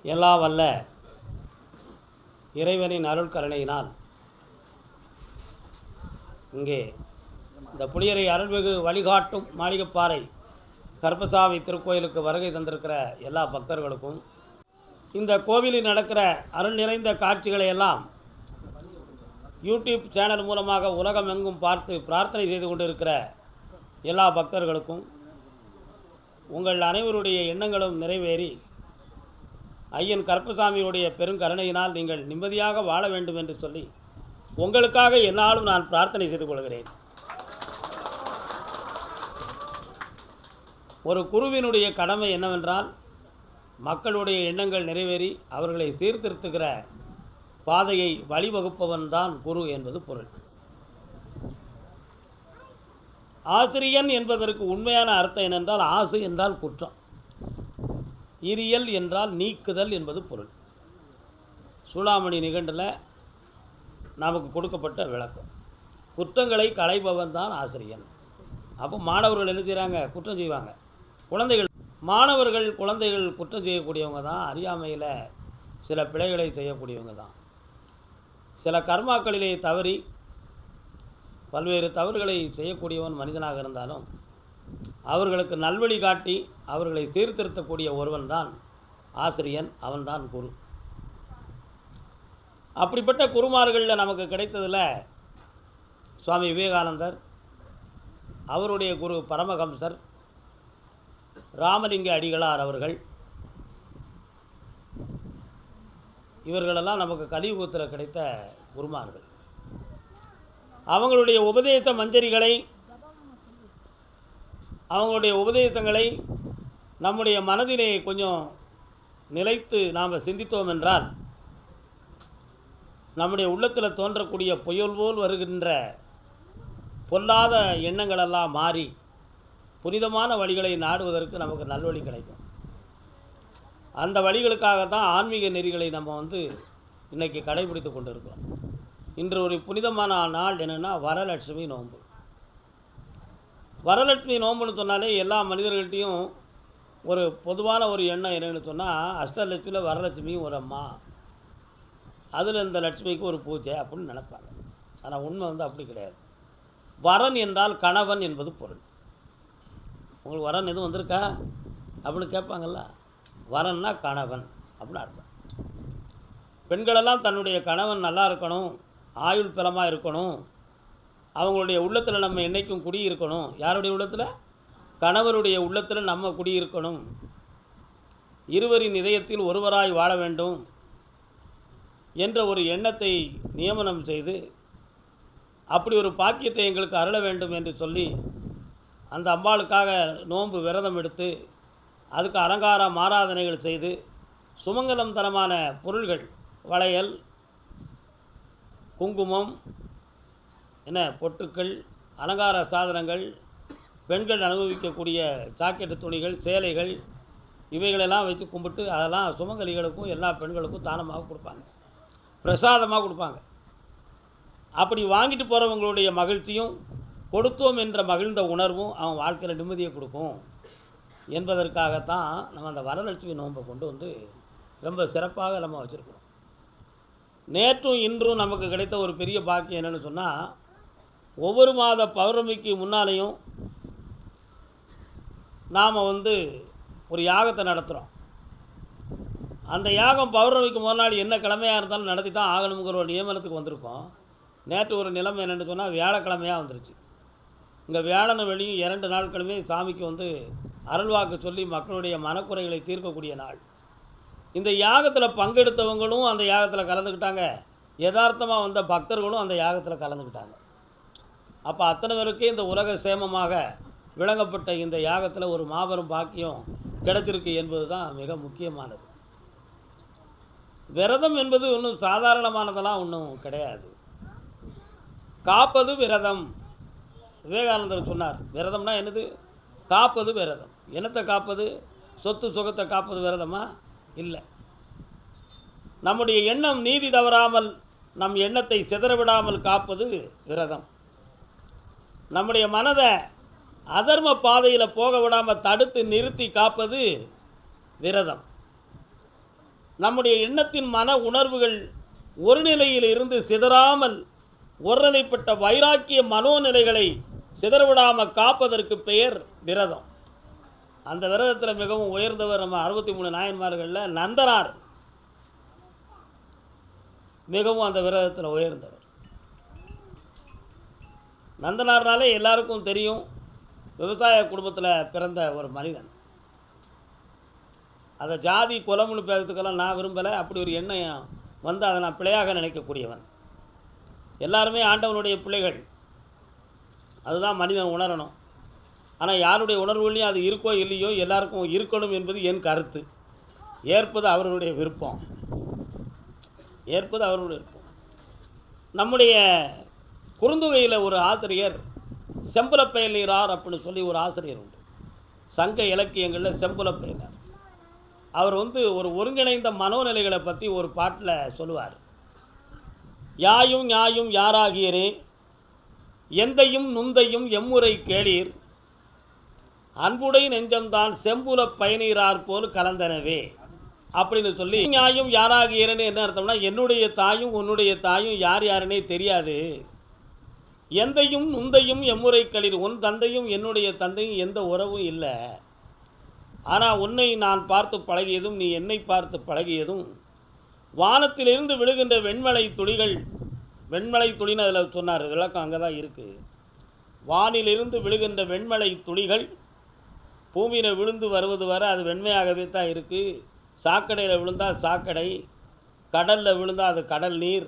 எல்லாம் வல்ல இறைவனின் அருள் கருணையினால் இங்கே இந்த புளியரை அருள்மிகு வழிகாட்டும் மாளிகைப்பாறை கருப்பசாமி திருக்கோயிலுக்கு வருகை தந்திருக்கிற எல்லா பக்தர்களுக்கும் இந்த கோவிலில் நடக்கிற அருள் நிறைந்த காட்சிகளை எல்லாம் யூடியூப் சேனல் மூலமாக உலகமெங்கும் பார்த்து பிரார்த்தனை செய்து கொண்டிருக்கிற எல்லா பக்தர்களுக்கும் உங்கள் அனைவருடைய எண்ணங்களும் நிறைவேறி ஐயன் கருப்பசாமியுடைய பெருங்கருணையினால் நீங்கள் நிம்மதியாக வாழ வேண்டும் என்று சொல்லி உங்களுக்காக என்னாலும் நான் பிரார்த்தனை செய்து கொள்கிறேன். ஒரு குருவினுடைய கடமை என்னவென்றால் மக்களுடைய எண்ணங்கள் நிறைவேறி அவர்களை சீர்திருத்துகிற பாதையை வழிவகுப்பவன் தான் குரு என்பது பொருள். ஆசிரியன் என்பதற்கு உண்மையான அர்த்தம் என்னென்றால் ஆசு என்றால் குற்றம், இரியல் என்றால் நீக்குதல் என்பது பொருள். சூளாமணி நிகண்டில் நமக்கு கொடுக்கப்பட்ட விளக்கம். குற்றங்களை களைபவன் தான் ஆசிரியன். அப்போ மாணவர்கள் என்ன செய்கிறாங்க? குற்றம் செய்வாங்க. குழந்தைகள் குற்றம் செய்யக்கூடியவங்க தான். அறியாமையில் சில பிழைகளை செய்யக்கூடியவங்க தான். சில கர்மாக்களிலே தவறி பல்வேறு தவறுகளை செய்யக்கூடியவன் மனிதனாக இருந்தாலும் அவர்களுக்கு நல்வழி காட்டி அவர்களை சீர்திருத்தக்கூடிய ஒருவன் தான் ஆசிரியன், அவன்தான் குரு. அப்படிப்பட்ட குருமார்களில் நமக்கு கிடைத்ததில் சுவாமி விவேகானந்தர், அவருடைய குரு பரமஹம்சர், ராமலிங்க அடிகளார் அவர்கள், இவர்களெல்லாம் நமக்கு கலியுகத்தில் கிடைத்த குருமார்கள். அவங்களுடைய உபதேச மஞ்சரிகளை, அவங்களுடைய உபதேசங்களை நம்முடைய மனதிலே கொஞ்சம் நிலைத்து நாம் சிந்தித்தோம் என்றால் நம்முடைய உள்ளத்தில் தோன்றக்கூடிய புயல் போல் வருகின்ற பொல்லாத எண்ணங்களெல்லாம் மாறி புனிதமான வழிகளை நாடுவதற்கு நமக்கு நல்வழி கிடைக்கும். அந்த வழிகளுக்காகத்தான் ஆன்மீக நெறிகளை நம்ம இன்றைக்கி கடைபிடித்து கொண்டு இருக்கிறோம். இன்று ஒரு புனிதமான நாள் என்னென்னா வரலட்சுமி நோன்பு. வரலட்சுமி நோன்புன்னு சொன்னாலே எல்லா மனிதர்கள்ட்டையும் ஒரு பொதுவான ஒரு எண்ணம் என்னென்னு சொன்னால், அஷ்டலட்சுமியில் வரலட்சுமியும் ஒரு அம்மா, அதில் இந்த லட்சுமிக்கு ஒரு பூஜை அப்படின்னு நினைப்பாங்க. ஆனால் உண்மை அப்படி கிடையாது. வரன் என்றால் கணவன் என்பது பொருள். உங்களுக்கு வரன் எதுவும் வந்திருக்கா அப்படின்னு கேட்பாங்கள்ல. வரன்னா கணவன் அப்படின்னு அர்த்தம். பெண்களெல்லாம் தன்னுடைய கணவன் நல்லா இருக்கணும், ஆயுள் பலமாக இருக்கணும், அவங்களுடைய உள்ளத்தில் நம்ம என்றைக்கும் குடியிருக்கணும். யாருடைய உள்ளத்தில்? கணவருடைய உள்ளத்தில் நம்ம குடியிருக்கணும். இருவரின் இதயத்தில் ஒருவராய் வாழ வேண்டும் என்ற ஒரு எண்ணத்தை நியமனம் செய்து அப்படி ஒரு பாக்கியத்தை எங்களுக்கு அருள வேண்டும் என்று சொல்லி அந்த அம்பாளுக்காக நோன்பு விரதம் எடுத்து அதுக்கு அலங்கார ஆராதனைகள் செய்து சுமங்கலம் தரமான பொருள்கள், வளையல், குங்குமம், பொட்டுக்கள், அலங்கார சாதனங்கள், பெண்கள் அனுபவிக்கக்கூடிய ஜாக்கெட்டு துணிகள், சேலைகள், இவைகளெல்லாம் வச்சு கும்பிட்டு அதெல்லாம் சுமங்கலிகளுக்கும் எல்லா பெண்களுக்கும் தானமாக கொடுப்பாங்க, பிரசாதமாக கொடுப்பாங்க. அப்படி வாங்கிட்டு போகிறவங்களுடைய மகிழ்ச்சியும் கொடுத்தோம் என்ற மகிழ்ந்த உணர்வும் அவன் வாழ்க்கையில் நிம்மதியை கொடுக்கும் என்பதற்காகத்தான் நம்ம அந்த வரலட்சுமி நோன்பை கொண்டு ரொம்ப சிறப்பாக நம்ம வச்சுருக்கிறோம். நேற்றும் இன்றும் நமக்கு கிடைத்த ஒரு பெரிய பாக்கியம் என்னென்னு சொன்னால், ஒவ்வொரு மாத பௌர்ணமிக்கு முன்னாலேயும் நாம் ஒரு யாகத்தை நடத்துகிறோம். அந்த யாகம் பௌர்ணமிக்கு முன்னாடி என்ன கிழமையாக இருந்தாலும் நடத்தி தான் ஆகணுங்கிற ஒரு நியமனத்துக்கு வந்திருக்கோம். நேற்று ஒரு நிலைமை என்னென்னு சொன்னால், வியாழக்கிழமையாக வந்துருச்சு. இங்கே வியாழனும் வெளியும் 2 நாட்களுமே சாமிக்கு அருள்வாக்கு சொல்லி மக்களுடைய மனக்குறைகளை தீர்க்கக்கூடிய நாள். இந்த யாகத்தில் பங்கெடுத்தவங்களும் அந்த யாகத்தில் கலந்துக்கிட்டாங்க, யதார்த்தமாக வந்த பக்தர்களும் அந்த யாகத்தில் கலந்துக்கிட்டாங்க. அப்போ அத்தனை பேருக்கே இந்த உலக சேமமாக விளங்கப்பட்ட இந்த யாகத்தில் ஒரு மாபெரும் பாக்கியம் கிடைச்சிருக்கு என்பது தான் மிக முக்கியமானது. விரதம் என்பது ஒன்றும் சாதாரணமானதெல்லாம் ஒன்றும் கிடையாது. காப்பது விரதம். விவேகானந்தர் சொன்னார், விரதம்னா என்னது? காப்பது விரதம். என்னத்தை காப்பது? சொத்து சுகத்தை காப்பது விரதமா? இல்லை. நம்முடைய எண்ணம் நீதி தவறாமல், நம் எண்ணத்தை சிதறவிடாமல் காப்பது விரதம். நம்முடைய மனதை அதர்ம பாதையில் போக விடாமல் தடுத்து நிறுத்தி காப்பது விரதம். நம்முடைய எண்ணத்தின் மன உணர்வுகள் ஒரு நிலையில் இருந்து சிதறாமல் ஒருநிலைப்பட்ட வைராக்கிய மனோநிலைகளை சிதறவிடாமல் காப்பதற்கு பெயர் விரதம். அந்த விரதத்தில் மிகவும் உயர்ந்தவர் நம்ம 63 நாயன்மார்களில் நந்தனார் மிகவும் அந்த விரதத்தில் உயர்ந்தவர். நந்தனார்னாலே எல்லாருக்கும் தெரியும், விவசாய குடும்பத்தில் பிறந்த ஒரு மனிதன். அதை ஜாதி குலம்னு பேசுறதுக்கெல்லாம் நான் விரும்பலை. அப்படி ஒரு எண்ணம் வந்து அதை நான் பிழையாக நினைக்கக்கூடியவன். எல்லாருமே ஆண்டவனுடைய பிள்ளைகள், அதுதான் மனிதன் உணரணும். ஆனால் யாருடைய உணர்வுலையும் அது இருக்கோ இல்லையோ எல்லாருக்கும் இருக்கணும் என்பது என் கருத்து. ஏற்பது அவர்களுடைய விருப்பம், ஏற்பது அவர்களுடைய விருப்பம். நம்முடைய குறுந்தொகையில் ஒரு ஆசிரியர் செம்புலப்பயலீரார் அப்படின்னு சொல்லி ஒரு ஆசிரியர் உண்டு. சங்க இலக்கியங்களில் செம்புலப்பயலர் அவர் ஒரு ஒருங்கிணைந்த மனோநிலைகளை பற்றி ஒரு பாட்டில் சொல்லுவார். யாயும் ஞாயும் யாராகியரே, எந்தையும் நுந்தையும் எம்முறை கேளீர், அன்புடை நெஞ்சம்தான் செம்புல பயனீரார் போல் கலந்தனவே அப்படின்னு சொல்லி, ஞாயும் யாராகியரேன்னு என்ன அர்த்தம்னா, என்னுடைய தாயும் உன்னுடைய தாயும் யார் யாருன்னே தெரியாது. எந்தையும் நுந்தையும் எம்முறை களிர், உன் தந்தையும் என்னுடைய தந்தையும் எந்த உறவும் இல்லை. ஆனால் உன்னை நான் பார்த்து பழகியதும் நீ என்னை பார்த்து பழகியதும் வானத்திலிருந்து விழுகின்ற வெண்மலை துளிகள், வெண்மலை துளின்னு அதில் சொன்னார், விளக்கம் அங்கே தான் இருக்குது. வானிலிருந்து விழுகின்ற வெண்மலை துளிகள் பூமியில் விழுந்து வருவது வரை அது வெண்மையாகவே தான் இருக்குது. சாக்கடையில் விழுந்தால் சாக்கடை, கடலில் விழுந்தால் அது கடல் நீர்,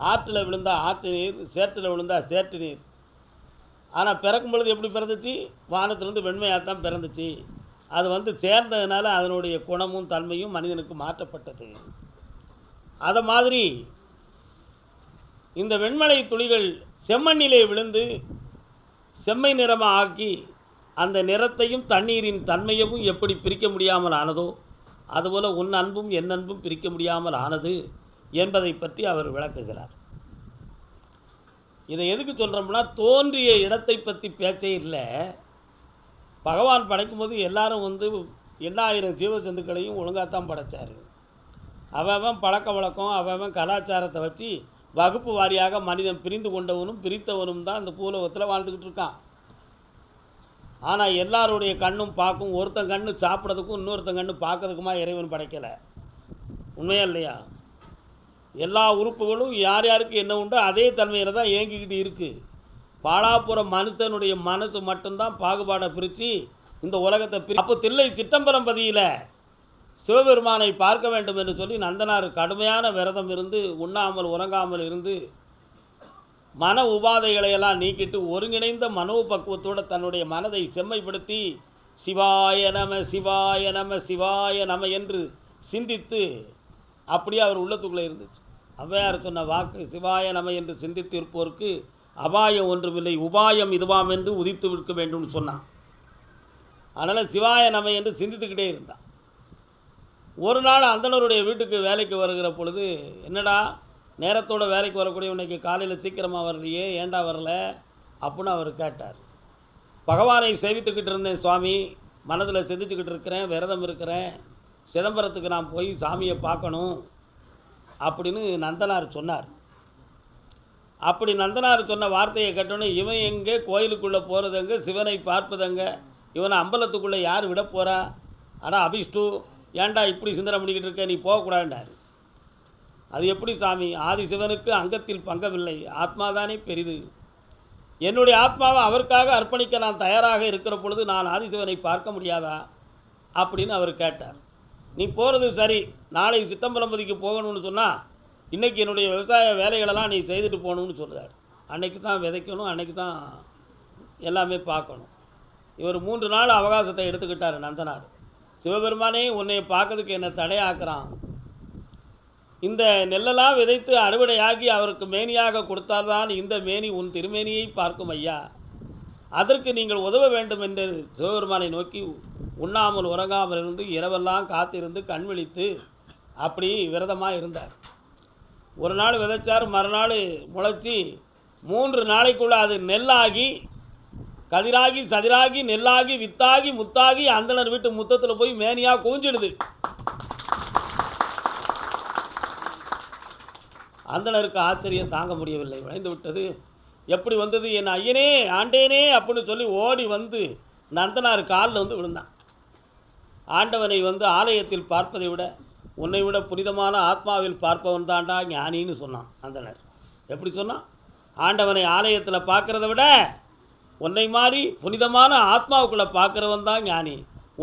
ஆற்றில் விழுந்தால் ஆற்று நீர், சேற்றில் விழுந்தால் சேற்று நீர். ஆனால் பிறக்கும் பொழுது எப்படி பிறந்துச்சு? வானத்திலிருந்து வெண்மையாக தான் பிறந்துச்சு. அது சேர்ந்ததுனால அதனுடைய குணமும் தன்மையும் மனிதனுக்கு மாற்றப்பட்டது. அதை மாதிரி இந்த வெண்மலை துளிகள் செம்மண்ணிலே விழுந்து செம்மை நிறமாக ஆக்கி அந்த நிறத்தையும் தண்ணீரின் தன்மையவும் எப்படி பிரிக்க முடியாமல் ஆனதோ அதுபோல் உன் அன்பும் என் அன்பும் பிரிக்க முடியாமல் ஆனது என்பதை பற்றி அவர் விளக்குகிறார். இதை எதுக்கு சொல்கிறோம்னா, தோன்றிய இடத்தை பற்றி பேச்சே இல்லை. பகவான் படைக்கும்போது எல்லாரும் 8000 ஜீவஜந்துக்களையும் ஒழுங்காகத்தான் படைத்தார். அவன் பழக்க வழக்கம், அவன் கலாச்சாரத்தை வச்சு வகுப்பு வாரியாக மனிதன் பிரிந்து கொண்டவனும் பிரித்தவனும் தான் இந்த பூலோகத்தில் வாழ்ந்துக்கிட்டு இருக்கான். ஆனால் எல்லாருடைய கண்ணும் பார்க்கும், ஒருத்தன் கண்ணு சாப்பிட்றதுக்கும் இன்னொருத்தன் கண்ணு பார்க்கறதுக்குமா இறைவன் படைக்கலை. உண்மையா இல்லையா? எல்லா உறுப்புகளும் யார் யாருக்கு என்ன உண்டோ அதே தன்மையில் தான் இயங்கிக்கிட்டு இருக்குது. பாலாப்புற மனுஷனுடைய மனசு மட்டும்தான் பாகுபாடை பிரித்து இந்த உலகத்தை அப்போ தில்லை சிற்றம்பரம்பதியில் சிவபெருமானை பார்க்க வேண்டும் என்று சொல்லி நந்தனார் கடுமையான விரதம் இருந்து உண்ணாமல் உறங்காமல் இருந்து மன உபாதைகளையெல்லாம் நீக்கிட்டு ஒருங்கிணைந்த மனோபக்குவத்தோடு தன்னுடைய மனதை செம்மைப்படுத்தி சிவாய நம சிவாய நம சிவாய நம என்று சிந்தித்து அப்படியே அவர் உள்ளத்துக்குள்ளே இருந்துச்சு. ஔவையார் சொன்ன வாக்கு, சிவாய நம என்று சிந்தித்து இருப்போருக்கு அபாயம் ஒன்றுமில்லை, உபாயம் இதுவாம் என்று உதித்து விற்க வேண்டும்னு சொன்னான். அதனால் சிவாய நம என்று சிந்தித்துக்கிட்டே இருந்தான். ஒரு நாள் அந்தணருடைய வீட்டுக்கு வேலைக்கு வருகிற பொழுது, என்னடா நேரத்தோடு வேலைக்கு வரக்கூடிய இன்னைக்கு காலையில் சீக்கிரமாக வரலையே, ஏண்டா வரல அப்படின்னு அவர் கேட்டார். பகவானை சேவித்துக்கிட்டு இருந்தேன் சுவாமி, மனதில் சிந்திச்சுக்கிட்டு இருக்கிறேன், விரதம் இருக்கிறேன், சிதம்பரத்துக்கு நான் போய் சாமியை பார்க்கணும் அப்படின்னு நந்தனார் சொன்னார். அப்படி நந்தனார் சொன்ன வார்த்தையை கேட்டோன்னே, இவன் எங்கே கோயிலுக்குள்ளே போகிறதுங்க, சிவனை பார்ப்பதுங்க, இவனை அம்பலத்துக்குள்ளே யார் விட போகிறா? ஆனால் அபிஷ்டு, ஏன்டா இப்படி சிந்தனை பண்ணிக்கிட்டு இருக்க, நீ போகக்கூடாதுண்டார். அது எப்படி சாமி? ஆதிசிவனுக்கு அங்கத்தில் பங்கமில்லை, ஆத்மாதானே பெரிது. என்னுடைய ஆத்மாவை அவருக்காக அர்ப்பணிக்க நான் தயாராக இருக்கிற பொழுது நான் ஆதிசிவனை பார்க்க முடியாதா அப்படின்னு அவர் கேட்டார். நீ போகிறது சரி, நாளை சித்தம்பலம்பதிக்கு போகணும்னு சொன்னால் இன்றைக்கி என்னுடைய விவசாய வேலைகளெல்லாம் நீ செய்துட்டு போகணும்னு சொல்கிறார். அன்றைக்கி தான் விதைக்கணும், அன்றைக்கி தான் எல்லாமே பார்க்கணும். இவர் 3 நாள் அவகாசத்தை எடுத்துக்கிட்டார் நந்தனார். சிவபெருமானே, உன்னை பார்க்கறதுக்கு என்னை தடையாக்குறான், இந்த நெல்லெல்லாம் விதைத்து அறுவடையாகி அவருக்கு மேனியாக கொடுத்தால்தான் இந்த மேனி உன் திருமேனியை பார்க்கும் ஐயா, அதற்கு நீங்கள் உதவ வேண்டும் என்று சிவபெருமானை நோக்கி உண்ணாமல் உறங்காமல் இருந்து இரவெல்லாம் காத்திருந்து கண் விழித்து அப்படி விரதமாக இருந்தார். ஒரு நாள் விதைச்சார், மறுநாள் முளைச்சி 3 நாளைக்குள்ளே அது நெல்லாகி கதிராகி சதிராகி நெல்லாகி வித்தாகி முத்தாகி அந்தனர் வீட்டு முத்தத்தில் போய் மேனியாக குவிஞ்சிடுது. அந்தணருக்கு ஆச்சரியம் தாங்க முடியவில்லை, விளைந்து விட்டது. எப்படி வந்தது? என் ஐயனே, ஆண்டேனே அப்படின்னு சொல்லி ஓடி வந்து நந்தனார் காலில் வந்து விழுந்தான். ஆண்டவனை வந்து ஆலயத்தில் பார்ப்பதை விட உன்னை விட புனிதமான ஆத்மாவில் பார்ப்பவன் தாண்டா ஞானின்னு சொன்னான் அந்தணர். எப்படி சொன்னான்? ஆண்டவனை ஆலயத்தில் பார்க்குறத விட உன்னை மாதிரி புனிதமான ஆத்மாவுக்குள்ளே பார்க்குறவன் தான் ஞானி.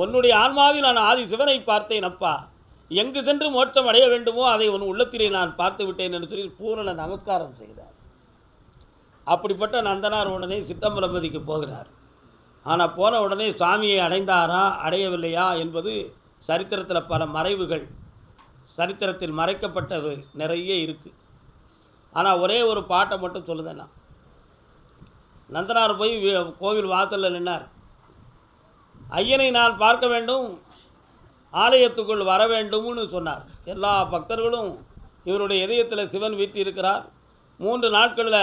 உன்னுடைய ஆன்மாவில் நான் ஆதி சிவனை பார்த்தேன் அப்பா, எங்கு சென்று மோட்சம் அடைய வேண்டுமோ அதை உன் உள்ளத்திலே நான் பார்த்து விட்டேன் என்று சொல்லி பூரண நமஸ்காரம் செய்தார். அப்படிப்பட்ட நந்தனார் உடனே சித்தம்பலம்பதிக்கு போகிறார். ஆனால் போன உடனே சுவாமியை அடைந்தாரா அடையவில்லையா என்பது சரித்திரத்தில் பல மறைவுகள், சரித்திரத்தில் மறைக்கப்பட்டது நிறைய இருக்குது. ஆனால் ஒரே ஒரு பாட்டை மட்டும் சொல்லுதேன்னா, நந்தனார் போய் கோவில் வாசலில் நின்னார். ஐயனை நான் பார்க்க வேண்டும், ஆலயத்துக்குள் வர வேண்டும்னு சொன்னார். எல்லா பக்தர்களும் இவருடைய இதயத்தில் சிவன் வீட்டி இருக்கிறார், 3 நாட்களில்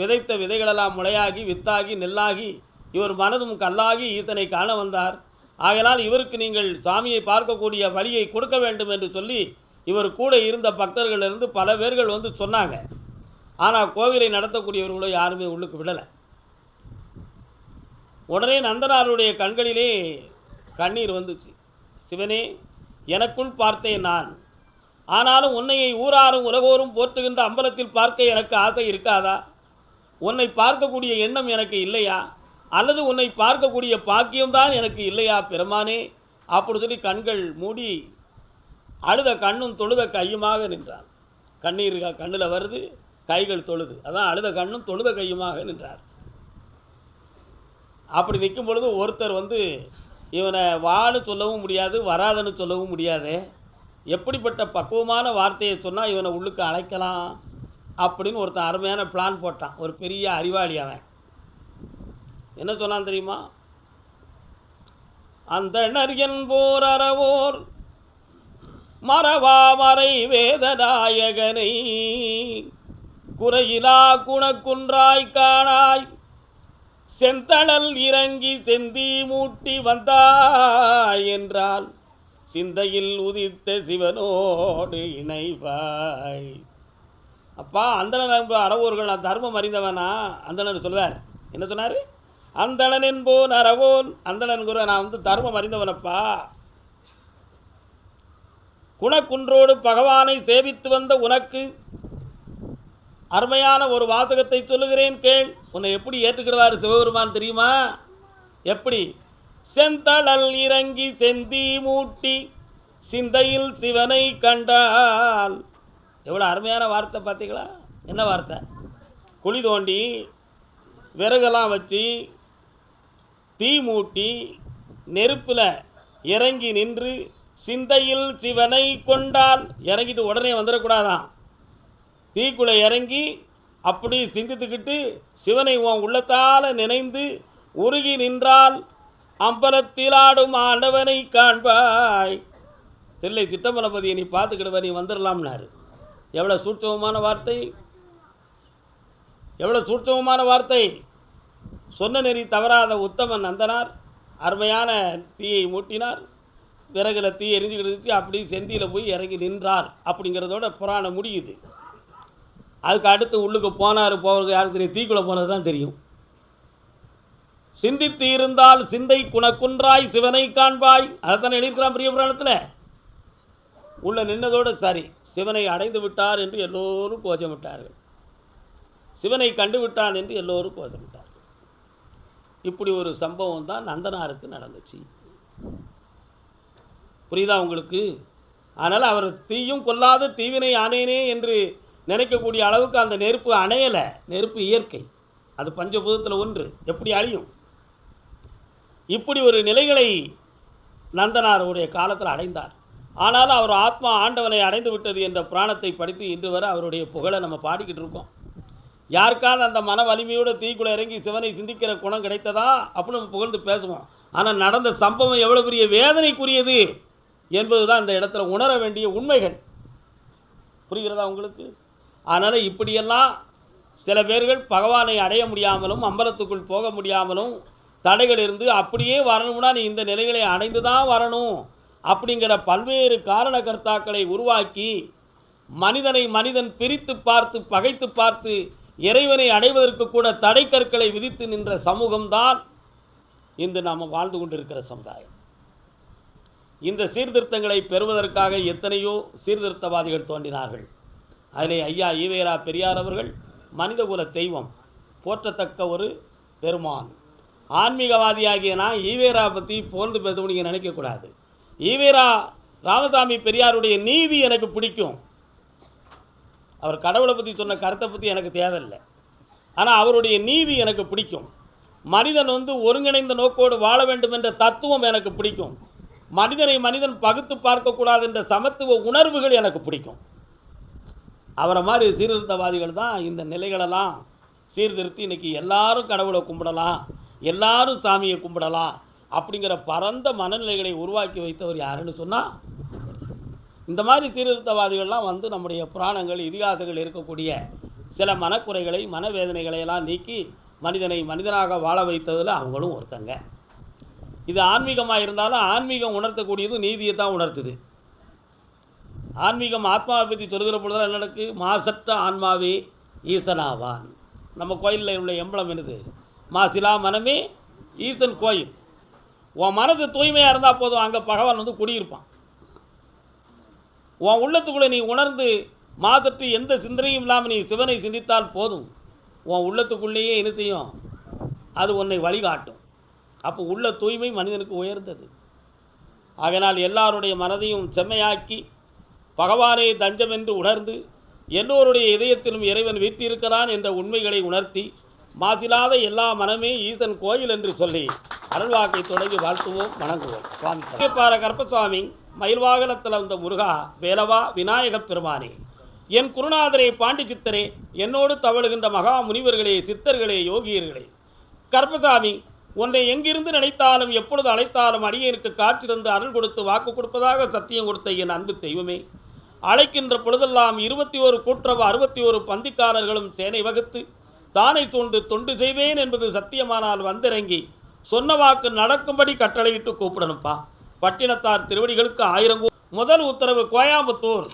விதைத்த விதைகளெல்லாம் முளையாகி வித்தாகி நெல்லாகி இவர் மனதும் கல்லாகி ஈசனை காண வந்தார். ஆகையால் இவருக்கு நீங்கள் சாமியை பார்க்கக்கூடிய வழியை கொடுக்க வேண்டும் என்று சொல்லி இவர் கூட இருந்த பக்தர்களிலிருந்து பல பேர்கள் வந்து சொன்னாங்க. ஆனால் கோவிலை நடத்தக்கூடியவர்களோ யாருமே உள்ளுக்கு விடலை. உடனே நந்தனாருடைய கண்களிலே கண்ணீர் வந்துச்சு. சிவனே, எனக்குள் பார்த்தேன் நான், ஆனாலும் உன்னையை ஊராரும் உலகோரும் போற்றுகின்ற அம்பலத்தில் பார்க்க எனக்கு ஆசை இருக்காதா? உன்னை பார்க்கக்கூடிய எண்ணம் எனக்கு இல்லையா? அல்லது உன்னை பார்க்கக்கூடிய பாக்கியம்தான் எனக்கு இல்லையா பெருமானே? அப்படி சொல்லி கண்கள் மூடி அழுத கண்ணும் தொழுத கையுமாக நின்றான். கண்ணீர் கண்ணில் வருது, கைகள் தொழுது, அதான் அழுத கண்ணும் தொழுத கையுமாக நின்றார். அப்படி நிற்கும் பொழுது ஒருத்தர் வந்து இவனை வான்னு சொல்லவும் முடியாது, வராதன்னு சொல்லவும் முடியாது, எப்படிப்பட்ட பக்குவமான வார்த்தையை சொன்னால் இவனை உள்ளுக்கு அழைக்கலாம் அப்படின்னு ஒருத்தன் அருமையான பிளான் போட்டான். ஒரு பெரிய அறிவாளி அவன். என்ன சொன்னான் தெரியுமா? அந்தணர் என்போர் அறவோர் மறவாமறை வேதநாயகனை குறையிலா குணக்குன்றாய் காணாய் செந்தழல் இறங்கி செந்தி மூட்டி வந்தாய் என்றால் சிந்தையில் உதித்த சிவனோடு இணைவாய். அப்பா, அந்தணன் அறவோர்கள் நான் தர்மம் அறிந்தவனா? அந்தணன் சொல்வார். என்ன சொன்னார்? அந்தணன் என்போன் அறவோன், அந்தணன் குரு நான் வந்து தர்மம் அறிந்தவனப்பா. குணக்குன்றோடு பகவானை சேவித்து வந்த உனக்கு அருமையான ஒரு வாசகத்தை சொல்லுகிறேன் கேள். உன்னை எப்படி ஏற்றுக்கிறார் சிவபெருமான் தெரியுமா? எப்படி? செந்தழல் இறங்கி செந்தி மூட்டி சிந்தையில் சிவனை கண்டால். எவ்வளோ அருமையான வார்த்தை பார்த்தீங்களா? என்ன வார்த்தை? குழி தோண்டி விறகெல்லாம் வச்சு தீ மூட்டி நெருப்பில் இறங்கி நின்று சிந்தையில் சிவனை கொண்டால். இறங்கிட்டு உடனே வந்துடக்கூடாதான். தீக்குள்ளே இறங்கி அப்படி சிந்தித்துக்கிட்டு சிவனை உன் உள்ளத்தால் நினைந்து உருகி நின்றால் அம்பலத்தில் ஆடும் ஆண்டவனை காண்பாய். தில்லை சித்தம்பலபதியை நீ பார்த்துக்கிடுவ, நீ வந்துடலாம்னாரு. எவ்வளோ சூட்சமமான வார்த்தை, எவ்வளோ சூட்சமமான வார்த்தை. சொன்ன நெறி தவறாத உத்தமன் நந்தனார் அருமையான தீயை மூட்டினார். விறகுல தீ எரிஞ்சுக்கிட்டு அப்படி செந்தியில் போய் இறங்கி நின்றார். அப்படிங்கிறதோட புராணம் முடியுது. அதுக்கு அடுத்து உள்ளுக்கு போனார். போகிறது யாருக்கு தெரியும்? தீக்குள்ளே போனது தான் தெரியும். சிந்தித்து இருந்தால் சிந்தை குணக்குன்றாய் சிவனை காண்பாய். அதைத்தான் எழுதியிருக்கிறான் பெரிய புராணத்தில். உள்ள நின்னதோடு சரி, சிவனை அடைந்து விட்டார் என்று எல்லோரும் கோஷமிட்டார்கள். சிவனை கண்டு விட்டான் என்று எல்லோரும் கோஷமிட்டார்கள். இப்படி ஒரு சம்பவம் தான் நந்தனாருக்கு நடந்துச்சு. புரியுதா உங்களுக்கு? அதனால் அவர் தீயும் கொல்லாது தீவினை ஆனேனே என்று நினைக்கக்கூடிய அளவுக்கு அந்த நெருப்பு அணையலை. நெருப்பு இயற்கை, அது பஞ்சபூதத்தில் ஒன்று, எப்படி அழியும்? இப்படி ஒரு நிலைகளை நந்தனாருடைய காலத்தில் அடைந்தார். ஆனாலும் அவர் ஆத்மா ஆண்டவனை அடைந்து விட்டது என்ற புராணத்தை படித்து இன்று வரை அவருடைய புகழை நம்ம பாடிக்கிட்டு இருக்கோம். யாருக்காவது அந்த மன வலிமையோடு தீக்குள்ளே இறங்கி சிவனை சிந்திக்கிற குணம் கிடைத்ததா அப்படின்னு நம்ம புகழ்ந்து பேசுவோம். ஆனால் நடந்த சம்பவம் எவ்வளோ பெரிய வேதனைக்குரியது என்பது தான் இந்த இடத்துல உணர வேண்டிய உண்மைகள். புரிகிறதா உங்களுக்கு? அதனால் இப்படியெல்லாம் சில பேர்கள் பகவானை அடைய முடியாமலும் அம்பலத்துக்குள் போக முடியாமலும் தடைகள் இருந்து அப்படியே வரணும்னா நீ இந்த நிலைகளை அடைந்து தான் வரணும் அப்படிங்கிற பல்வேறு காரண கர்த்தாக்களை உருவாக்கி மனிதனை மனிதன் பிரித்து பார்த்து பகைத்து பார்த்து இறைவனை அடைவதற்கு கூட தடை கற்களை விதித்து நின்ற சமூகம்தான் இன்று நாம் வாழ்ந்து கொண்டிருக்கிற சமுதாயம். இந்த சீர்திருத்தங்களை பெறுவதற்காக எத்தனையோ சீர்திருத்தவாதிகள் தோன்றினார்கள். அதிலே ஐயா ஈவேரா பெரியார் அவர்கள் மனிதகுல தெய்வம், போற்றத்தக்க ஒரு பெருமான். ஆன்மீகவாதியாகிய நான் ஈவேரா பற்றி புகழ்ந்து பேசவும் நீங்கள் நினைக்கக்கூடாது. ஈவேரா ராமசாமி பெரியாருடைய நீதி எனக்கு பிடிக்கும். அவர் கடவுளை பற்றி சொன்ன கருத்தை பற்றி எனக்கு தேவையில்லை. ஆனால் அவருடைய நீதி எனக்கு பிடிக்கும். மனிதன் ஒருங்கிணைந்த நோக்கோடு வாழ வேண்டும் என்ற தத்துவம் எனக்கு பிடிக்கும். மனிதனை மனிதன் பகுத்து பார்க்கக்கூடாது என்ற சமத்துவ உணர்வுகள் எனக்கு பிடிக்கும். அவரை மாதிரி சீர்திருத்தவாதிகள் தான் இந்த நிலைகளெல்லாம் சீர்திருத்தி இன்றைக்கி எல்லாரும் கடவுளை கும்பிடலாம், எல்லாரும் சாமியை கும்பிடலாம் அப்படிங்கிற பரந்த மனநிலைகளை உருவாக்கி வைத்தவர் யாருன்னு சொன்னால், இந்த மாதிரி சீர்திருத்தவாதிகள்லாம் நம்முடைய புராணங்கள் இதிகாசங்கள் இருக்கக்கூடிய சில மனக்குறைகளை மனவேதனைகளை எல்லாம் நீக்கி மனிதனை மனிதனாக வாழ வைத்ததில் அவங்களும் ஒருத்தங்க. இது ஆன்மீகமாக இருந்தாலும் ஆன்மீகம் உணர்த்தக்கூடியது நீதியை தான் உணர்த்துது. ஆன்மீகம் ஆத்மாவை பற்றி சொல்கிற பொழுது என்ன நடக்கு? மாசற்ற ஆன்மாவே ஈசனாவான். நம்ம கோயிலில் உள்ள எம்பளம் என்னது? மாசிலா மனமே ஈசன் கோயில். உன் மனது தூய்மையாக இருந்தால் போதும், அங்கே பகவான் குடியிருப்பான். உன் உள்ளத்துக்குள்ளே நீ உணர்ந்து மாசற்று எந்த சிந்தனையும் இல்லாமல் நீ சிவனை சிந்தித்தால் போதும், உன் உள்ளத்துக்குள்ளேயே என்ன செய்யும்? அது உன்னை வழிகாட்டும். அப்போ உள்ள தூய்மை மனிதனுக்கு உயர்ந்தது. ஆகையினால் எல்லாருடைய மனதையும் செம்மையாக்கி பகவானே தஞ்சம் என்று உணர்ந்து எல்லோருடைய இதயத்திலும் இறைவன் வீற்றிருக்கிறான் என்ற உண்மைகளை உணர்த்தி மாசிலாத எல்லா மனமே ஈசன் கோயில் என்று சொல்லி அருள்வாக்கை தொடங்கி வாழ்த்துவோம், வணங்குவோம். சுவாமி பார கருப்பசுவாமி மயில்வாகனத்தில் வந்த முருகா, வேலவா, விநாயகப் பெருமானே, என் குருநாதரே, பாண்டி சித்தரே, என்னோடு தவழுகின்ற மகா முனிவர்களே, சித்தர்களே, யோகியர்களே, கருப்பசாமி, உன்னை எங்கிருந்து நினைத்தாலும் எப்பொழுது அழைத்தாலும் அடியேனுக்கு காட்சி தந்து அருள் கொடுத்து வாக்கு கொடுப்பதாக சத்தியம் கொடுத்த என் அன்பு தெய்வமே, அழைக்கின்ற பொழுதெல்லாம் 21 கூற்றவ 61 பந்திக்காரர்களும் சேனை வகுத்து தானை சூழ்ந்து தொண்டு செய்வேன் என்பது சத்தியமானால் வந்திறங்கி சொன்ன வாக்கு நடக்கும்படி கட்டளையிட்டு கூப்பிடணும்ப்பா. பட்டினத்தார் திருவடிகளுக்கு 1000 முதல் உத்தரவு கோயம்புத்தூர்.